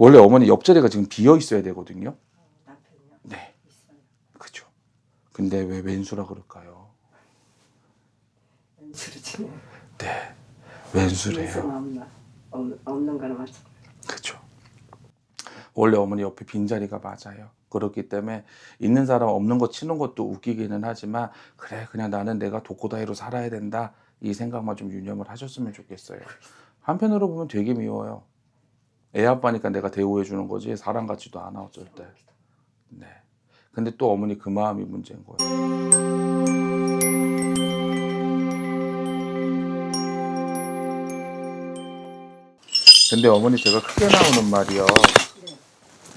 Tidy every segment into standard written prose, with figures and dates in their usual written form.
원래 어머니 옆자리가 지금 비어 있어야 되거든요. 남편이요? 네, 있어요. 그죠. 근데 왜 왼수라 그럴까요? 왼수로 치네. 네, 왼수는 왼수래요. 없는 거는 맞죠. 그죠. 원래 어머니 옆에 빈자리가 맞아요. 그렇기 때문에 있는 사람 없는 거 치는 것도 웃기기는 하지만 그래 그냥 나는 내가 독고다이로 살아야 된다 이 생각만 좀 유념을 하셨으면 좋겠어요. 한편으로 보면 되게 미워요. 애 아빠니까 내가 대우해 주는 거지 사람 같지도 않아 어쩔 때. 네. 근데 또 어머니 그 마음이 문제인 거예요. 근데 어머니 제가 크게 나오는 말이요. 네.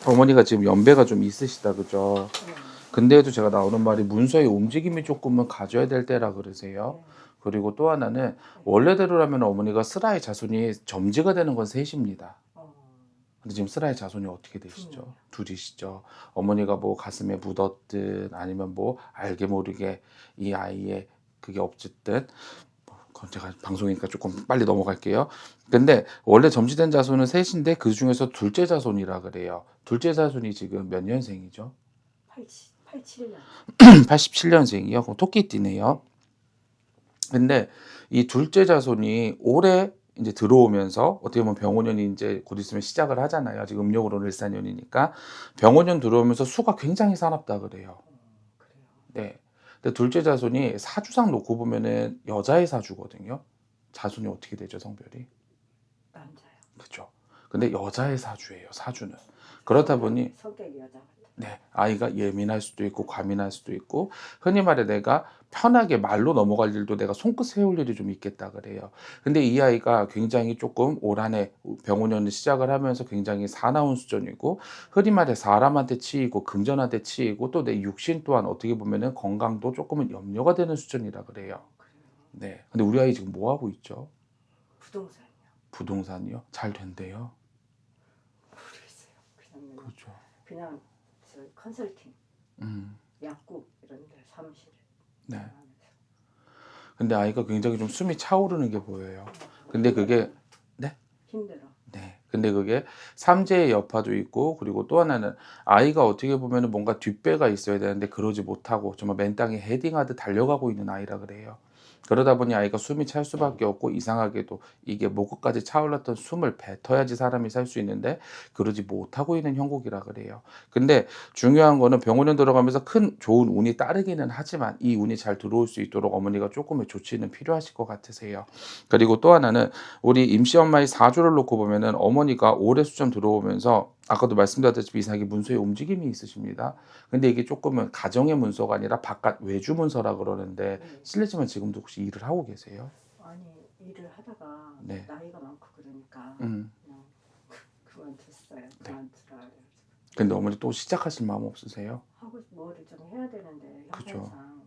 어머니가 지금 연배가 좀 있으시다 그죠? 네. 근데도 제가 나오는 말이 문서의 움직임이 조금은 가져야 될 때라 그러세요. 그리고 또 하나는 원래대로라면 어머니가 슬아의 자손이 점지가 되는 건 셋입니다. 근데 지금 슬아의 자손이 어떻게 되시죠? 둘이시죠. 어머니가 뭐 가슴에 묻었든 아니면 뭐 알게 모르게 이 아이의 그게 없쨌든 그건 제가 방송이니까 조금 빨리 넘어갈게요. 근데 원래 점지된 자손은 셋인데 그 중에서 둘째 자손이라 그래요. 둘째 자손이 지금 몇 년생이죠? 87년. 87년생이요. 그럼 토끼띠네요. 근데 이 둘째 자손이 올해 이제 들어오면서 어떻게 보면 병오년이 이제 곧 있으면 시작을 하잖아요. 아직 음력으로는 일사년이니까 병오년 들어오면서 수가 굉장히 사납다 그래요. 그래요. 네. 근데 둘째 자손이 사주상 놓고 보면은 여자의 사주거든요. 자손이 어떻게 되죠, 성별이? 남자요. 그죠. 근데 여자의 사주예요, 사주는. 그렇다 보니 성격이 여자 같아. 네, 아이가 예민할 수도 있고 과민할 수도 있고 흔히 말해 내가 편하게 말로 넘어갈 일도 내가 손끝 세울 일이 좀 있겠다 그래요. 근데 이 아이가 굉장히 조금 올 한해 병오년을 시작을 하면서 굉장히 사나운 수준이고 흔히 말해 사람한테 치이고 금전한테 치이고 또 내 육신 또한 어떻게 보면은 건강도 조금은 염려가 되는 수준이라 그래요. 그래요. 네. 근데 우리 아이 지금 뭐 하고 있죠? 부동산이요. 부동산이요? 잘 된대요. 모르겠어요. 그렇죠. 그냥 저 컨설팅, 약국 이런 데 사무실에. 네. 하면서. 근데 아이가 굉장히 좀 숨이 차오르는 게 보여요. 근데 그게 힘들어. 네. 근데 그게 삼재의 여파도 있고 그리고 또 하나는 아이가 어떻게 보면은 뭔가 뒷배가 있어야 되는데 그러지 못하고 정말 맨땅에 헤딩하듯 달려가고 있는 아이라 그래요. 그러다 보니 아이가 숨이 찰 수밖에 없고 이상하게도 이게 목끝까지 차올랐던 숨을 뱉어야지 사람이 살 수 있는데 그러지 못하고 있는 형국이라 그래요. 근데 중요한 거는 병원에 들어가면서 큰 좋은 운이 따르기는 하지만 이 운이 잘 들어올 수 있도록 어머니가 조금의 조치는 필요하실 것 같으세요. 그리고 또 하나는 우리 임시 엄마의 사주를 놓고 보면은 어머니가 올해 수점 들어오면서 아까도 말씀드렸다시피 이상하게 문서에 움직임이 있으십니다. 근데 이게 조금은 가정의 문서가 아니라 바깥 외주 문서라 그러는데 네. 실례지만 지금도 혹시 일을 하고 계세요? 아니 일을 하다가 네. 나이가 많고 그러니까 음. 그냥 그만뒀어요. 그만두라 그래가지고. 근데 어머니 또 시작하실 마음 없으세요? 하고 뭐를 좀 해야 되는데 그죠. 형편상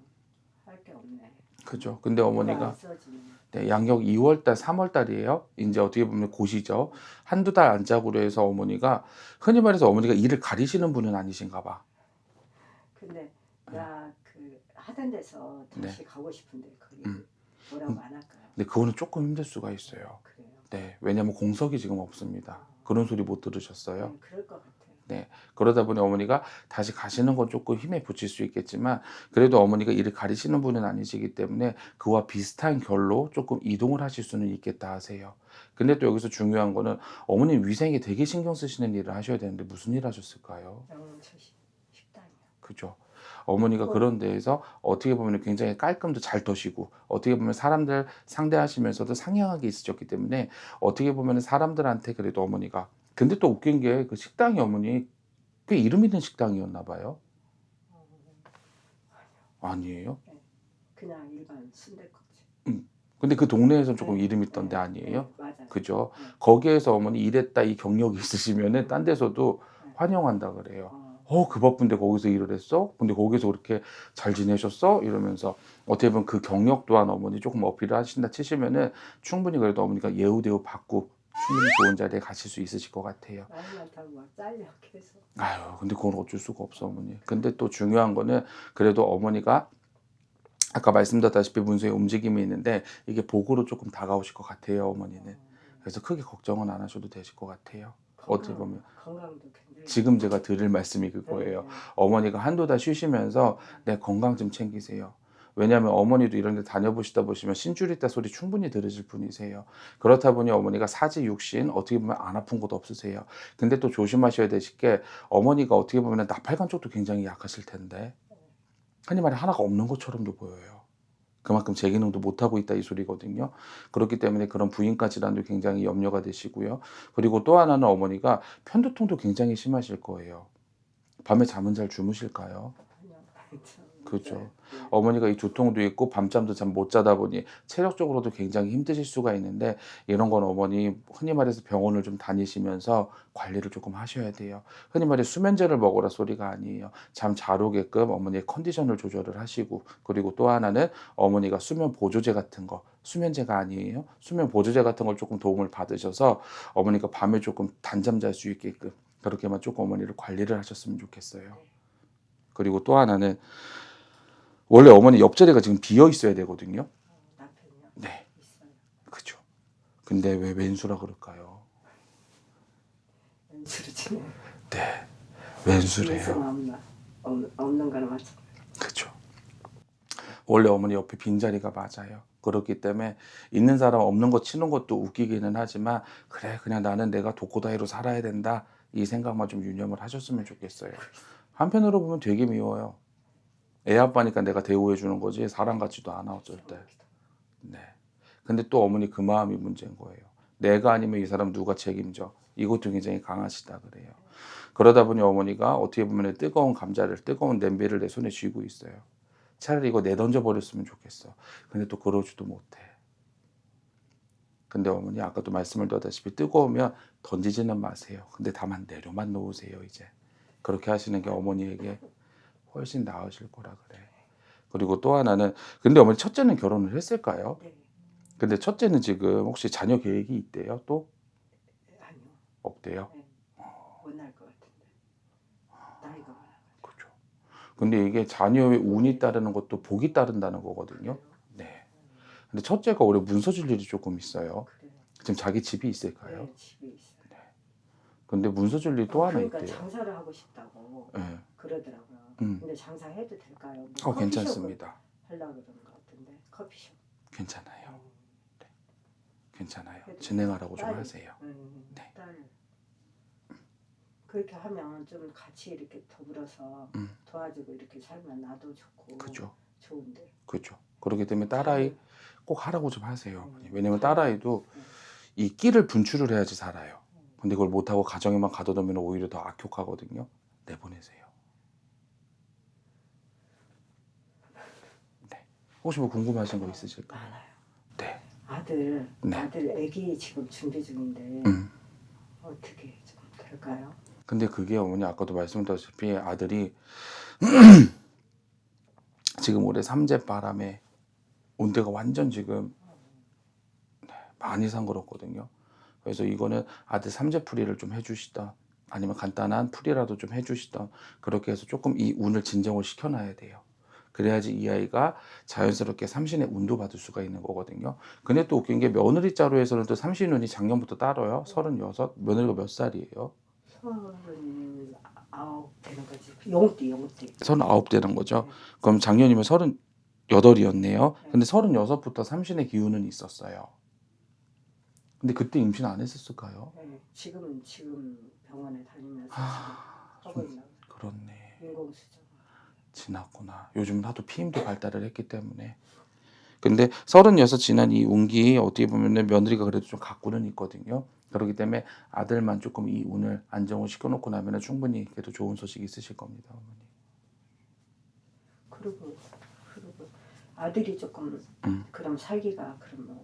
할 게 없네. 그죠. 근데 뭐가 어머니가 안 써지네. 네, 양력 2월달, 3월달이에요. 이제 어떻게 보면 고시죠. 한두 달 안짝으로 해서 어머니가 흔히 말해서 어머니가 일을 가리시는 분은 아니신가 봐. 근데 나 그 하던 데서 다시 가고 싶은데 거기 음. 뭐라고 안 할까요? 근데 그거는 조금 힘들 수가 있어요. 그래요. 네, 왜냐면 공석이 지금 없습니다. 그런 소리 못 들으셨어요? 네, 그럴 것 같아요. 네, 그러다 보니 어머니가 다시 가시는 건 조금 힘에 부칠 수 있겠지만 그래도 어머니가 일을 가리시는 분은 아니시기 때문에 그와 비슷한 결로 조금 이동을 하실 수는 있겠다 하세요. 근데 또 여기서 중요한 거는 어머니 위생에 되게 신경 쓰시는 일을 하셔야 되는데 무슨 일 하셨을까요? 영양처 식당이요. 그죠. 어머니가 그런 데에서 어떻게 보면 굉장히 깔끔도 잘 터시고 어떻게 보면 사람들 상대하시면서도 상냥하게 있으셨기 때문에 어떻게 보면 사람들한테 그래도 어머니가 근데 또 웃긴 게 그 식당이 어머니 꽤 이름 있는 식당이었나 봐요. 아니에요? 네, 그냥 일반 순댓국집. 근데 그 동네에서 조금 네, 이름 있던 데 네, 아니에요? 네, 맞아요. 그죠. 네. 거기에서 어머니 일했다 이 경력이 있으시면은 딴 데서도 환영한다 그래요. 그 바쁜데 거기서 일을 했어? 근데 거기서 그렇게 잘 지내셨어? 이러면서 어떻게 보면 그 경력 또한 어머니 조금 어필을 하신다 치시면은 충분히 그래도 어머니가 예우대우 받고 충분히 좋은 자리에 가실 수 있으실 것 같아요. 나이 많다고 막 잘려 계속. 아유, 근데 그건 어쩔 수가 없어, 어머니. 근데 또 중요한 거는 그래도 어머니가 아까 말씀드렸다시피 문서에 움직임이 있는데 이게 복으로 조금 다가오실 것 같아요, 어머니는. 그래서 크게 걱정은 안 하셔도 되실 것 같아요. 어떻게 보면 건강도 굉장히 지금 제가 드릴 말씀이 그거예요. 어머니가 한두 달 쉬시면서 내 건강 좀 챙기세요. 왜냐하면 어머니도 이런 데 다녀보시다 보시면 신주리따 소리 충분히 들으실 분이세요. 그렇다 보니 어머니가 사지 육신 어떻게 보면 안 아픈 것도 없으세요. 근데 또 조심하셔야 되실 게 어머니가 어떻게 보면 나팔관 쪽도 굉장히 약하실 텐데 흔히 말해 하나가 없는 것처럼도 보여요. 그만큼 제 기능도 못하고 있다 이 소리거든요. 그렇기 때문에 그런 부인과 질환도 굉장히 염려가 되시고요. 그리고 또 하나는 어머니가 편두통도 굉장히 심하실 거예요. 밤에 잠은 잘 주무실까요? 그렇죠. 어머니가 이 두통도 있고 밤잠도 잘 못 자다 보니 체력적으로도 굉장히 힘드실 수가 있는데 이런 건 어머니 흔히 말해서 병원을 좀 다니시면서 관리를 조금 하셔야 돼요. 흔히 말해 수면제를 먹으라 소리가 아니에요. 잠 잘 오게끔 어머니의 컨디션을 조절을 하시고 그리고 또 하나는 어머니가 수면 보조제 같은 거 수면제가 아니에요. 수면 보조제 같은 걸 조금 도움을 받으셔서 어머니가 밤에 조금 단잠 잘 수 있게끔 그렇게만 조금 어머니를 관리를 하셨으면 좋겠어요. 그리고 또 하나는 원래 어머니 옆자리가 지금 비어 있어야 되거든요. 남편이요? 네, 있어요. 그죠. 근데 왜 왼수라 그럴까요? 왼수로 치네. 네, 왼수래요. 없는 거는 맞죠. 그죠. 원래 어머니 옆에 빈자리가 맞아요. 그렇기 때문에 있는 사람 없는 거 치는 것도 웃기기는 하지만 그래 그냥 나는 내가 독고다이로 살아야 된다 이 생각만 좀 유념을 하셨으면 좋겠어요. 한편으로 보면 되게 미워요. 애 아빠니까 내가 대우해 주는 거지 사람 같지도 않아 어쩔 때. 네. 근데 또 어머니 그 마음이 문제인 거예요. 내가 아니면 이 사람 누가 책임져? 이것도 굉장히 강하시다 그래요. 그러다 보니 어머니가 어떻게 보면 뜨거운 감자를 뜨거운 냄비를 내 손에 쥐고 있어요. 차라리 이거 내던져 버렸으면 좋겠어. 근데 또 그러지도 못해. 근데 어머니 아까도 말씀을 드렸다시피 뜨거우면 던지지는 마세요. 근데 다만 내려만 놓으세요 이제. 그렇게 하시는 게 어머니에게 훨씬 나으실 거라 그래. 그리고 또 하나는 근데 어머니 첫째는 결혼을 했을까요? 네. 근데 첫째는 지금 혹시 자녀 계획이 있대요? 또 아니요. 없대요? 네. 못날 것 같은데. 나이가 많아. 그렇죠. 근데 이게 자녀의 운이 따르는 것도 복이 따른다는 거거든요. 네. 근데 첫째가 올해 문서 줄 일이 조금 있어요. 그래요. 지금 자기 집이 있을까요? 네, 집에 있어요. 근데 문서 줄 일이 또 하나 그러니까 있대요. 장사를 하고 싶다고 네. 그러더라고요. 음. 근데 장사해도 될까요? 뭐 괜찮습니다. 하려고 그러는 것 같은데 커피숍. 괜찮아요. 괜찮아요. 그래도 진행하라고 좀 딸이- 하세요. 네. 딸 그렇게 하면 좀 같이 이렇게 더불어서 음. 도와주고 이렇게 살면 나도 좋고 그죠. 좋은데. 그죠. 그렇기 때문에 딸아이 꼭 하라고 좀 하세요. 음. 왜냐면 딸아이도 이 끼를 분출을 해야지 살아요. 근데 그걸 못하고 가정에만 가둬두면 오히려 더 악욕하거든요. 내보내세요. 네. 혹시 뭐 궁금하신 거 있으실까요? 많아요. 네. 아들 아기 지금 준비 중인데 어떻게 좀 될까요? 근데 그게 어머니 아까도 말씀드렸다시피 아들이 지금 올해 삼재 바람에 온대가 완전 지금 많이 상그렇거든요. 그래서 이거는 아들 삼재풀이를 좀 해주시다. 아니면 간단한 풀이라도 좀 해주시다. 그렇게 해서 조금 이 운을 진정을 시켜놔야 돼요. 그래야지 이 아이가 자연스럽게 삼신의 운도 받을 수가 있는 거거든요. 근데 또 웃긴 게 며느리 자루에서는 또 삼신운이 작년부터 따로요. 36. 며느리가 몇 살이에요? 39 되는 거지. 용띠. 39 되는 거죠. 그럼 작년이면 38이었네요. 근데 36부터 삼신의 기운은 있었어요. 근데 그때 임신 안 했었을까요? 네, 지금 병원에 다니면서 아, 지금 하고 있나. 그렇네. 인공수정. 지났구나. 요즘은 하도 피임도 발달을 했기 때문에. 근데 36 지난 이 운기 어떻게 보면 며느리가 그래도 좀 갖고는 있거든요. 그렇기 때문에 아들만 조금 이 운을 안정을 시켜놓고 나면 충분히 그래도 좋은 소식이 있으실 겁니다. 어머니. 그리고 아들이 조금 그럼 살기가 그러면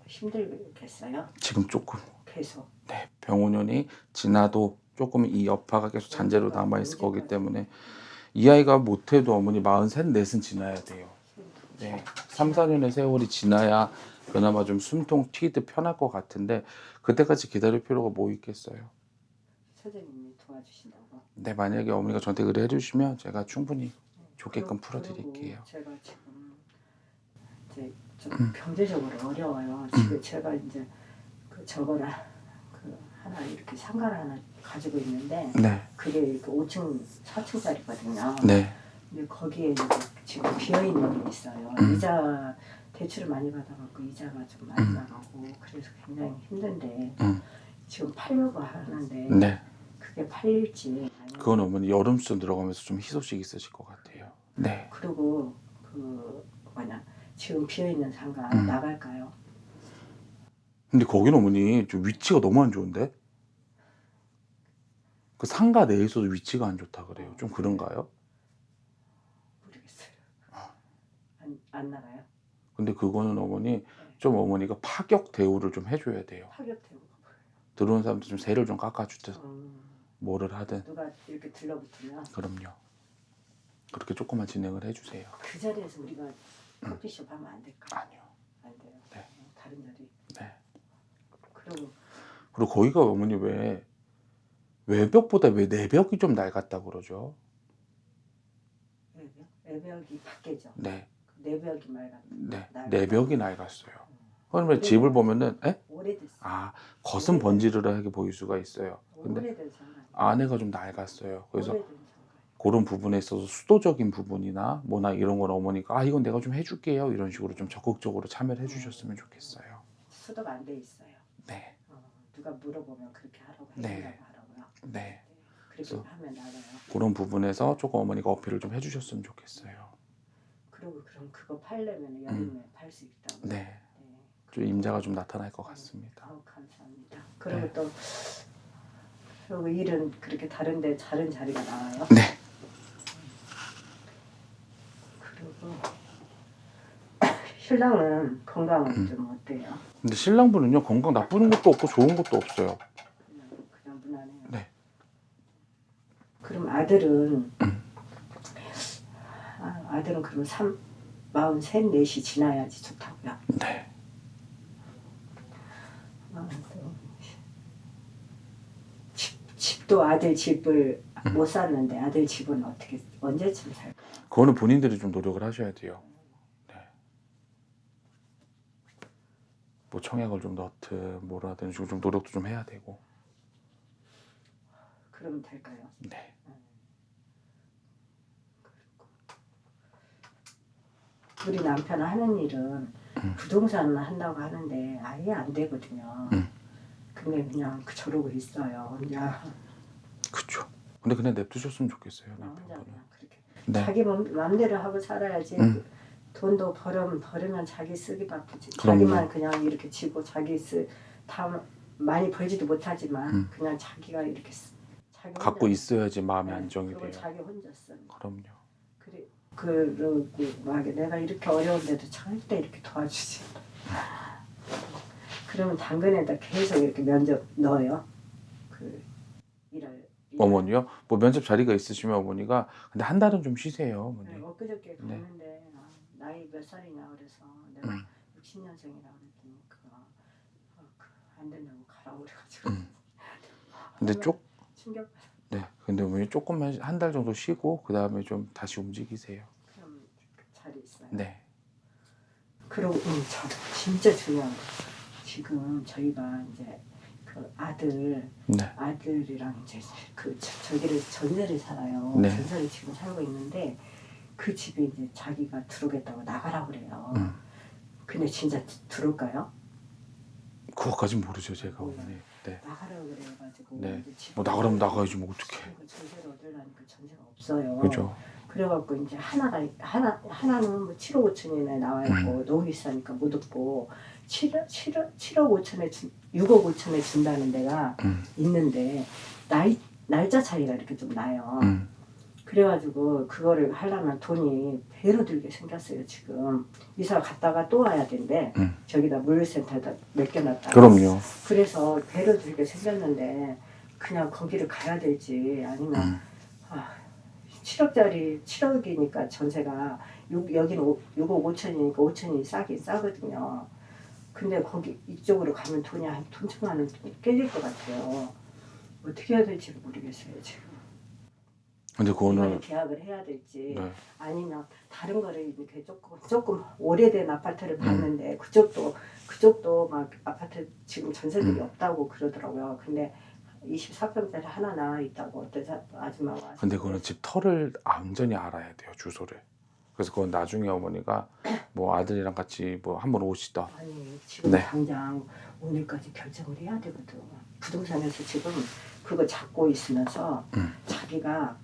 힘들겠어요? 지금 조금 계속. 네, 병원연이 지나도 조금 이 여파가 계속 잔재로 남아있을 거기 때문에 이 아이가 못해도 어머니 43, 4은 지나야 돼요. 네, 3, 4년의 세월이 지나야 그나마 좀 숨통 튀듯 편할 것 같은데 그때까지 기다릴 필요가 뭐 있겠어요. 선생님이 도와주신다고. 네, 만약에 어머니가 저한테 의뢰해 주시면 제가 충분히 좋게끔 그리고 풀어드릴게요. 제가 지금 이제 좀 경제적으로 어려워요. 지금 제가 이제 그 저거라 그 하나 이렇게 상가를 하나 가지고 있는데 네. 그게 이렇게 5층, 4층짜리거든요. 네. 근데 거기에 이제 지금 비어 있는 게 있어요. 이자 대출을 많이 받아갖고 이자가 좀 많이 나가고 그래서 굉장히 힘든데 지금 팔려고 하는데 네. 그게 팔릴지 아니면 그건 어머니 여름 수준 들어가면서 좀 희소식 있으실 것 같아요. 네. 그리고 그 뭐냐 지금 비어 있는 상가 나갈까요? 근데 거기는 어머니 좀 위치가 너무 안 좋은데? 그 상가 내에서도 위치가 안 좋다 그래요. 좀 그런가요? 모르겠어요. 안 나가요? 근데 그거는 어머니 좀 어머니가 파격 대우를 좀 해줘야 돼요. 타격되고 들어온 사람들 좀 세를 좀 깎아주든 뭐를 하든. 누가 이렇게 들러붙으면 그럼요. 그렇게 조금만 진행을 해주세요. 그 자리에서 우리가 커피숍 하면 안 될까? 아니요. 안 돼요. 네. 다른 자리. 네. 그리고 거기가 어머니 왜 외벽보다 왜 내벽이 좀 낡았다 그러죠? 외벽이 밖에죠. 네. 내벽이 맑았. 네. 내벽이 낡았어요. 그러면 집을 보면은 오래됐어. 겉은 번지르르하게 보일 수가 있어요. 근데 오래된 상가. 안에가 좀 낡았어요. 그래서 오래된 상가. 그런 부분에 있어서 수도적인 부분이나 뭐나 이런 건 어머니가 이건 내가 좀 해줄게요 이런 식으로 좀 적극적으로 참여를 해주셨으면 좋겠어요. 수도가 안 돼 있어요. 네. 누가 물어보면 그렇게 하라고 네. 해준다고 하라고요. 네. 그렇게 그래서 하면 나가요. 그런 부분에서 조금 어머니가 어필을 좀 해주셨으면 좋겠어요. 그리고 그럼 그거 팔려면 여름에 팔 수 있다고. 네. 좀 임자가 좀 나타날 것 같습니다. 감사합니다. 그리고 또 그리고 일은 그렇게 다른데 다른 자리가 나와요. 네. 그리고 신랑은 건강은 좀 어때요? 근데 신랑분은요 건강 나쁜 것도 없고 좋은 것도 없어요. 그냥 무난해요. 네. 그럼 아들은 아들은 그럼 43, 4시 지나야지 좋다고요. 네. 집도 아들 집을 못 샀는데 아들 집은 어떻게 언제쯤 살까? 그거는 본인들이 좀 노력을 하셔야 돼요. 네. 뭐 청약을 좀 넣든 뭐라 하든 좀 노력도 좀 해야 되고. 그러면 될까요? 네. 우리 남편 하는 일은 부동산을 한다고 하는데 아예 안 되거든요. 근데 그냥 저러고 있어요. 혼자. 그렇죠. 근데 그냥 냅두셨으면 좋겠어요 혼자 남편분은. 그냥 그렇게 네. 자기 마음대로 하고 살아야지. 돈도 벌으면 자기 쓰기 바쁘지. 그럼요. 자기만 그냥 이렇게 지고 다 많이 벌지도 못하지만 그냥 자기가 이렇게 자기 갖고 혼자 있어야지 마음의 네, 안정이 그리고 돼요. 자기 혼자 쓰는. 그럼요. 그리고 막 내가 이렇게 어려운데도 절대 이렇게 도와주지. 그러면 당근에다 계속 이렇게 면접 넣어요. 일을. 어머니요? 뭐 면접 자리가 있으시면 어머니가 근데 한 달은 좀 쉬세요 어머니. 네, 엊그저께 네. 갔는데 나이 몇 살이냐 그래서 내가 60년생이라고 그랬더니 안 된다고 가라고 그래가지고. 근데 충격. 네. 근데 어머니 조금만 한 달 정도 쉬고 그 다음에 좀 다시 움직이세요. 그럼 자리 있어요. 네. 그리고 진짜 중요한 거. 지금 저희가 이제 그 네. 아들이랑 이제 저기를 전세를 살아요. 네. 전세를 지금 살고 있는데 그 집에 이제 자기가 들어오겠다고 나가라고 그래요. 근데 진짜 들어올까요? 그거까진 모르죠 제가 어머니. 네. 나가라고 그래가지고 네. 이제 뭐 나가라면 나가야지 뭐 어떡해. 그리고 전세를 얻으려니까 전세가 없어요. 그죠. 그래갖고 이제 하나는 뭐 7억 5천이나 나와 있고 너무 비싸니까 못 얻고 7억 5천에 6억 5천에 준다는 데가 있는데 날짜 차이가 이렇게 좀 나요. 그래가지고 그거를 하려면 돈이 배로 들게 생겼어요. 지금 이사 갔다가 또 와야 된대. 저기다 물류센터에다 맡겨놨다. 그럼요. 그래서 배로 들게 생겼는데 그냥 거기를 가야 될지 아니면 7억짜리 7억이니까 전세가 여기는 6억 5천이니까 5천이 싸긴 싸거든요. 근데 거기 이쪽으로 가면 돈이 한 돈 천만 원 깨질 것 같아요. 어떻게 해야 될지 모르겠어요 지금. 근데 이거는 그거는 계약을 해야 될지 네. 아니면 다른 거를 이렇게 조금 오래된 아파트를 봤는데 그쪽도 막 아파트 지금 전세들이 없다고 그러더라고요. 근데 24평짜리 하나나 있다고 어떤 아줌마가 와서 근데 그거는 집 터를 완전히 알아야 돼요, 주소를. 그래서 그건 나중에 어머니가 뭐 아들이랑 같이 뭐 한번 오시다. 아니 지금 네. 당장 오늘까지 결정을 해야 되거든. 부동산에서 지금 그거 잡고 있으면서 자기가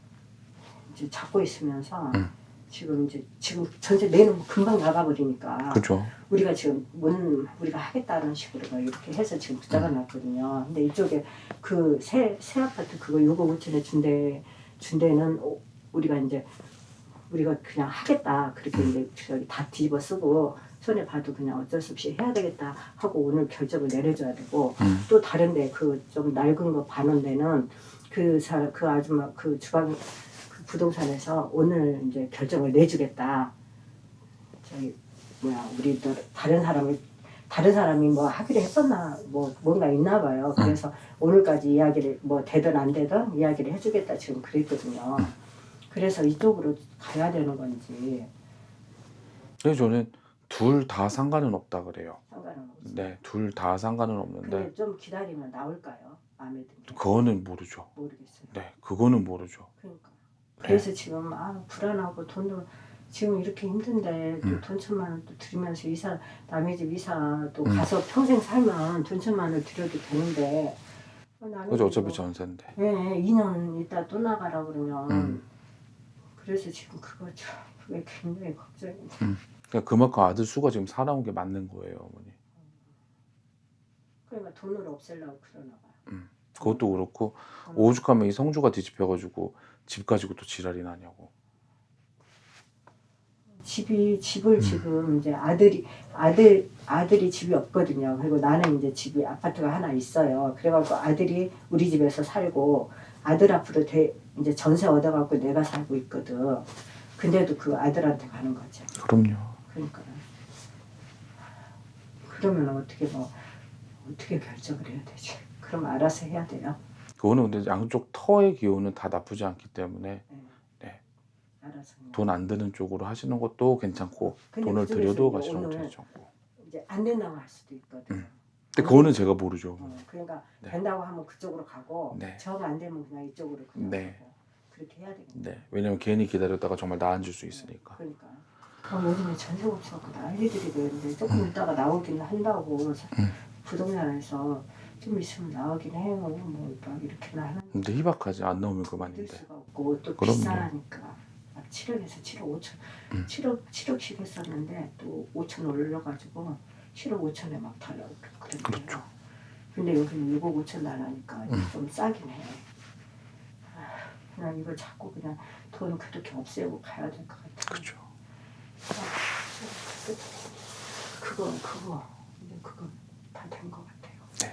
이제 잡고 있으면서 지금 전세 내놓으면 금방 나가버리니까 그죠. 우리가 지금 우리가 하겠다는 식으로 이렇게 해서 지금 붙잡아 놨거든요. 근데 이쪽에 그 새 아파트 그거 6억 5천에 준 데는 우리가 그냥 하겠다 그렇게 이제 저기 다 뒤집어 쓰고 손에 봐도 그냥 어쩔 수 없이 해야 되겠다 하고 오늘 결정을 내려줘야 되고 또 다른데 그 좀 낡은 거 봐놓은 데는 그 아줌마 그 주방 그 부동산에서 오늘 이제 결정을 내주겠다. 저기 우리도 다른 사람이 뭐 하기로 했었나 뭐 뭔가 있나 봐요. 그래서 오늘까지 이야기를 뭐 되든 안 되든 이야기를 해주겠다 지금 그랬거든요. 그래서 이쪽으로 가야 되는 건지 그래서 저는 둘 다 상관은 없다 그래요. 상관은 없어요. 네, 둘 다 상관은 없는데 근데 좀 기다리면 나올까요? 마음에 드는 게? 그거는 모르죠. 모르겠어요. 네, 그거는 모르죠. 그러니까. 네. 그래서 지금 불안하고 돈도 지금 이렇게 힘든데 또 돈 1,000만 원 또 들이면서 남의 집 이사 또 가서 평생 살면 돈 1,000만 원을 들여도 되는데 그죠, 어차피 전세인데. 네, 2년 있다 또 나가라 그러면 그래서 지금 그게 굉장히 걱정이 그러니까 그만큼 아들 수가 지금 살아온 게 맞는 거예요, 어머니. 그러니까 돈을 없애려고 그러나 봐요. 그것도 그렇고 오죽하면 이 성주가 뒤집혀가지고 집 가지고 또 지랄이 나냐고. 집을 지금 이제 아들이 집이 없거든요. 그리고 나는 이제 집이 아파트가 하나 있어요. 그래갖고 아들이 우리 집에서 살고 아들 앞으로 이제 전세 얻어갖고 내가 살고 있거든. 근데도 그 아들한테 가는 거죠. 그럼요. 그러니까 그러면 어떻게 결정을 해야 되지? 그럼 알아서 해야 돼요. 그거는 근데 양쪽 터의 기호는 다 나쁘지 않기 때문에 네. 알아서 그냥. 돈 안 드는 쪽으로 하시는 것도 괜찮고 근데 돈을 그중에서 들여도 이제 가시는 것도 오늘 괜찮고. 이제 안 된다고 할 수도 있거든. 근데 그거는 제가 모르죠. 그러니까 네. 된다고 하면 그쪽으로 가고 네. 정 안 되면 그냥 이쪽으로 그냥 네. 가고 그렇게 해야 되겠네. 네, 왜냐면 괜히 기다렸다가 정말 나앉을 수 있으니까. 그러니까 요즘에 전세가 없어서 난리들이 되는데 조금 있다가 나오긴 한다고 부동산에서 좀 있으면 나오긴 해요. 뭐 막 이렇게나 하는데 근데 희박하지 안 나오면 될 그만인데. 수가 없고 또 그럼요. 비싸니까 막 7억에서 7억 5천 7억씩 했었는데 또 5천 올려가지고 7억 5천에 막 달라고 그랬대요. 그렇죠. 근데 여기는 6억 5천 달라니까 좀 싸긴 해. 그냥 이걸 자꾸 그냥 돈 그렇게 없애고 가야 될 것 같아. 그렇죠. 그거 이제 그거 다 된 것 같아.